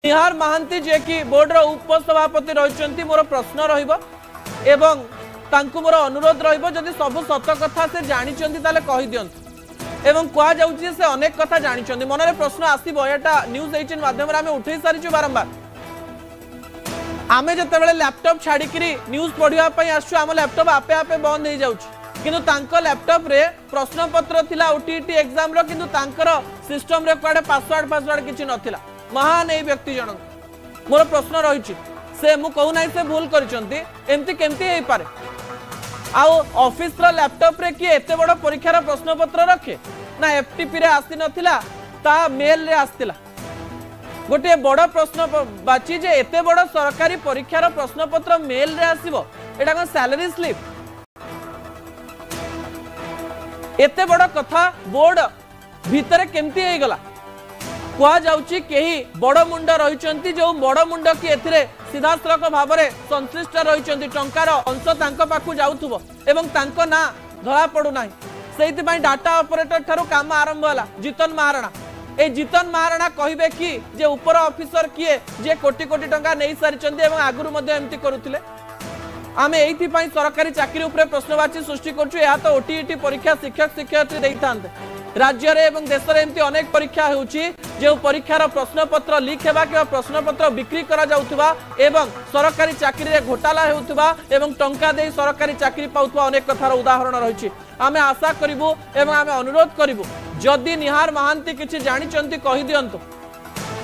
निहार महांती जे कि बोर्ड रो उपसभापति रही मोर प्रश्न रहिबो एवं तांकु मोर अनुरोध रहिबो जदि सब सत कथा से जानिचंती ताले कहि दियंतु एवं कह जाउची से अनेक कथा जानिचंती मनरे प्रश्न आसीबो एटा न्यूज 18 माध्यम रे आमे उठै सारिछु बारंबार आमे जते बेले लैपटॉप छाड़ी करी न्यूज पढिया पई आछू आम लैपटॉप आपे आपे बंद हो जाउची किंतु तांको लैपटॉप रे प्रश्न पत्र थिला ओटीटी एग्जाम रो किंतु तांकर सिस्टम रे कोडे पासवर्ड किछि नथिला महान ए व्यक्ति जन मोर प्रश्न रही से मु कहू ना से भूल करिसंती एमती केमती हे पारे आउ ऑफिस रो लैपटॉप रे कि एते बड़ परीक्षार प्रश्न पत्र रखे ना एफटीपी रे आसी नथिला ता मेल रे आस्तिला गोटे बड़ प्रश्न बाची जे एते बड़ सरकारी परीक्षार प्रश्न पत्र मेल रे आसीबो एटा कोन सैलरी स्लिप एते बड़ कथा बोर्ड भीतर केमती हे गला कह जाउची केही बड़ मुंड रहिचंती जो बड़ मुंड की एथिरे सीधासलख भाव में संश्लिष्ट रहिचंती टंकार अंश तांको पाखु जाउथुबो एवं तांको ना धरा पडु नाही सेति पई डाटा ऑपरेटर थारु काम आरंभ होला जीतन महाराणा ए जीतन महाराणा कहिबे कि जे ऊपर ऑफिसर किए जे कोटी कोटी टंका नै सारिचंती एवं आगुरु मध्ये एम्ति करूथिले आमे एथि पई सरकारी चाकरी ऊपर प्रश्नवाची सृष्टि करछु या तो ओटीईटी परीक्षा शिक्षक शिक्षयित्री दैथांते राज्य रे एवं देश रे एम्ति अनेक परीक्षा होउची जो परीक्षार प्रश्न पत्र लीक हेबा कि प्रश्न पत्र बिक्री करा जाउथबा एवं सरकारी चाकरी रे घोटाला हेउथबा एवं टंका दे सरकारी चाकरी पाउथबा अनेक कथार उदाहरण रहिछि आमे आशा करिवु एवं आमे अनुरोध करिवु जदि निहार महांती किछि जानिचंती कहि दियंतु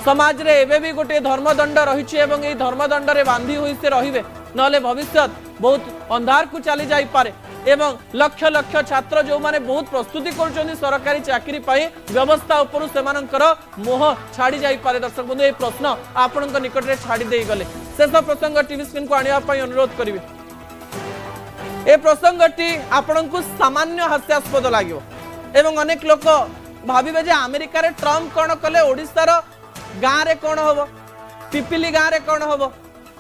समाज रे एबे भी गोटे धर्मदंड रहिछि एवं एई धर्मदंड रे बांधी होई से रहिबे नले भविष्य बहुत अंधार को चली जाई पारे एवं लक्ष लक्ष छात्र जो माने बहुत प्रस्तुति कर सरकारी चाकरी पाई व्यवस्था उपरु सेमानकर मोह छाड़ी जाई पारे दर्शक बंधु ए प्रश्न आपनक निकट रे छाड़ी देई गले शेष प्रसंग टीवी स्क्रीन को आनिया पाई अनुरोध करिवे ए प्रसंगटी आपनकु सामान्य हास्यास्पद लागिवो एवं अनेक लोक भाबिबे जे अमेरिका रे ट्रम्प कोन कले ओडिसा रो गां रे कोन होबो पिपिली गां रे कोन होबो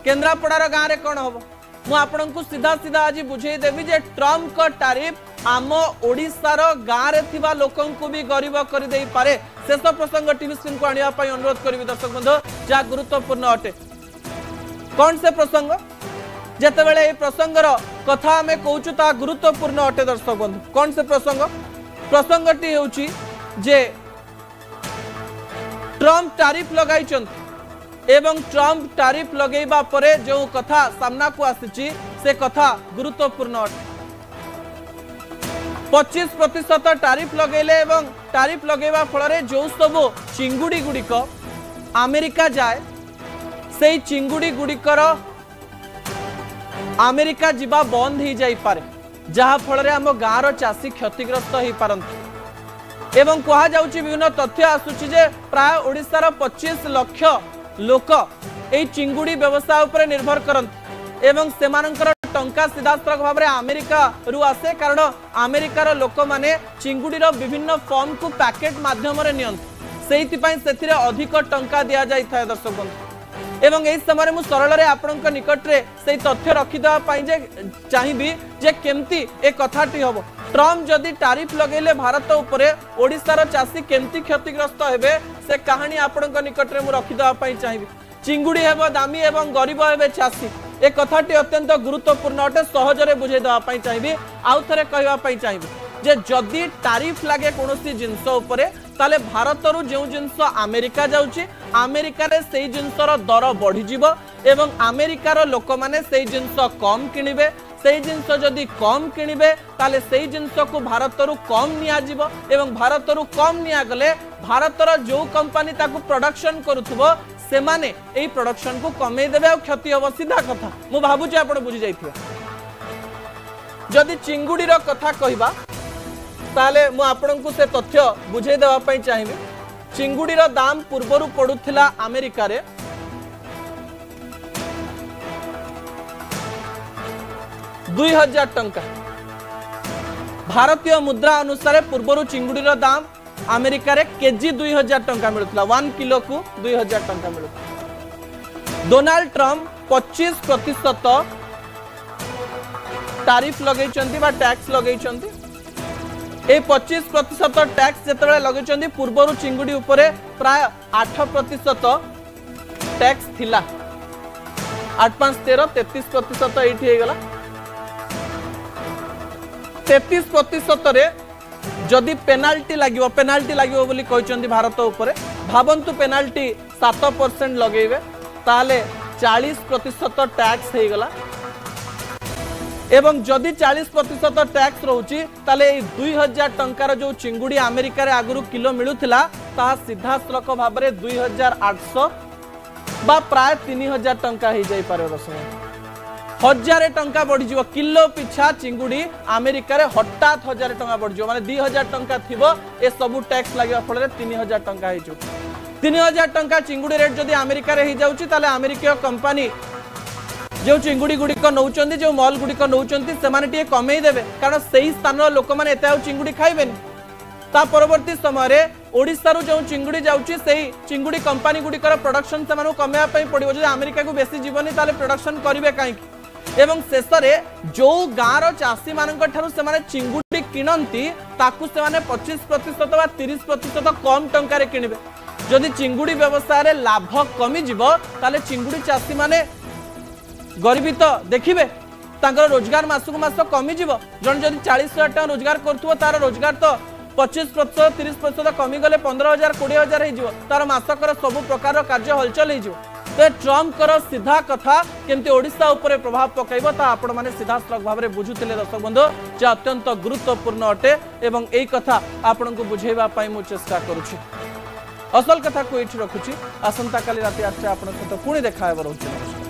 केन्द्रापड़ा रो गां रे कोन होबो मु आपनकु सीधा सीधा आज बुझे देबी जे ट्रम्प को टैरिफ आम ओडिशार गाँ रे थिबा लोकन को भी गरीब कर दे पारे शेष प्रसंग टीवी स्क्रीन को आनिया पाई अनुरोध करिवि दर्शक बंधु जा गुरुत्वपूर्ण अटे कौन से प्रसंग जेते बेले ए प्रसंगर कथा आमे कहूचु ता गुरुत्वपूर्ण अटे दर्शक बंधु कौन से प्रसंगटी होउची जे ट्रम्प टैरिफ लगाइचंती एवं ट्रम्प टैरिफ लगेबा परे जो कथा सामना को आसीची से कथा गुरुत्वपूर्ण अटे 25% टैरिफ लगेले एवं टैरिफ लगेबा फल जो सब चिंगुड़ी गुड़िक अमेरिका जाए से चिंगुड़ी गुड़िकर अमेरिका जीवा बंद हो जाई पारे जहा फल आम गाँव चाषी क्षतिग्रस्त हो पारती एवं कहा जाउची विभिन्न तथ्य आसुची जे प्राय ओडिशार 25 लाख लोक ए चिंगुड़ी व्यवसाय उपर निर्भर करते एवं सेमानंकर टंका सीधासलख भाव में अमेरिका रु आसे कारण अमेरिकार लोक माने चिंगुड़ी विभिन्न फॉर्म को पैकेट माध्यम से अधिक टंका दि जाए दर्शक बंधु एवं यही समय मु सरल आपण निकट रे से तथ्य रखिदेवाई चाहिए जे केमती ए कथाटी हम ट्रम्प जदि टैरिफ लगेले भारत उपरे ओडिशार चाषी केमती क्षतिग्रस्त हेबे से कहानी आपण निकट रे मु रखिदेवाई चाहिए चिंगुड़ी हेबो दामी एवं गरीब हेबे चाषी ए कथाटी अत्यंत गुरुत्वपूर्ण अटे सहजरे बुझे देवाई चाहिए आउ थे कहवाई चाहिए जे जदि टैरिफ लगे कौन जिनस उपरे ताले भारत रु जो जिनस अमेरिका जाउची अमेरिका रे सेई जिनसर दर बढ़ी जिवो एवं अमेरिकार लोक माने सेई जिनस कम किनिबे सेई जिनस जदि कम किनिबे ताले सेई जिनस को भारत रु कम निया जिवो एवं भारत रु कम निया गले भारतर जो कंपनी ताकू प्रोडक्शन करूथबो से माने एई प्रोडक्शन को कमे देबे आ क्षति हो सीधा कथा मु भाबुची आपण बुझी जाइथिबा जदि चिंगुड़ी रो कथा कहिबा ताले मु आपनकु से तथ्य बुझे देवा पई चाहिए चिंगुड़ी रो दाम पूर्वरु पडुथिला अमेरिका रे 2000 टंका भारतीय मुद्रा अनुसार पूर्वरु चिंगुड़ी रो दाम अमेरिका रे केजी 2000 टंका मिलुथिला 1 किलो को 2000 टंका मिलुथिला डोनाल्ड ट्रम्प 25% टैरिफ लगैचंती बा टैक्स लगैचंती ए 25% टैक्स जिते लगे पूर्वर चिंगुड़ी उपरे प्राय 8% टैक्स थिला 8 5 13 33% एठी हे गला 33% रे जदि पेनाल्टी लागिवो बोली कहचंदी भारत ऊपर भाबंतु पेनाल्टी 7% लगेबे ताले 40% टैक्स हे गला एवं जदि 40% टैक्स रोची ताले 2000 टंकार जो चिंगुड़ी अमेरिका रे आगुरु किलो मिलुथिला ता सीधा सलक भाव में 2800 बा प्राय 3000 टंका हो जाई पारे दर्शक 1000 टंका बढ़ी जीव किलो पिछा चिंगुड़ी अमेरिका रे हठात 1000 टंका बढ़ी जीव माने 2000 टंका थिबो ए सब टैक्स लागवा फल 3000 टंका हे जो 3000 टंका चिंगुड़ी रेट जदि अमेरिका रे ही जाउची ताले अमेरिका कंपनी जो चिंगुड़ी गुड़िक नौचंदी जो मॉल गुड़िक नौचंदी सेमाने टिके कमेई देबे कारण सेही स्थान लोक माने एते आ चिंगुड़ी खाइबेनी ता परवर्ती समय रे ओडिसा रु जो चिंगुड़ी जाउची सेही चिंगुड़ी कंपनी गुड़िकर प्रोडक्शन सेमानु कमेया पई पड़िबो जे अमेरिका को बेसी जीवनी ताले प्रोडक्शन करिवे काई एवं शेष रे जो गाँव चाषी मान से चिंगुड़ी किणती ताकू से 25% बा 30% कम टंका रे किणबे जदि चिंगुड़ी व्यवसाय रे लाभ कमी जीवो ताले चिंगुड़ी चाषी माने गरीबी तो देखिए रोजगार मासक मास कमी जीव जन जदि 40,000 टका रोजगार करुव तार रोजगार तो 25% 30% कमी गले 15,000 20,000 हो तार मासकर सब प्रकार कार्य हलचल हो तो ट्रम्प कर सीधा कथा केमती ओडिशा उपरे प्रभाव पकड़ आपण मैंने सीधा सड़क भाव में बुझुते दर्शक बंधु जे अत्यंत गुरुत्वपूर्ण अटे एवं यही कथा आपण को बुझेवा मु चेष्टा करुछि असल कथा को ये रखुछि आसंता काली राति 8 आपण सहित पुणी देखा रोचे।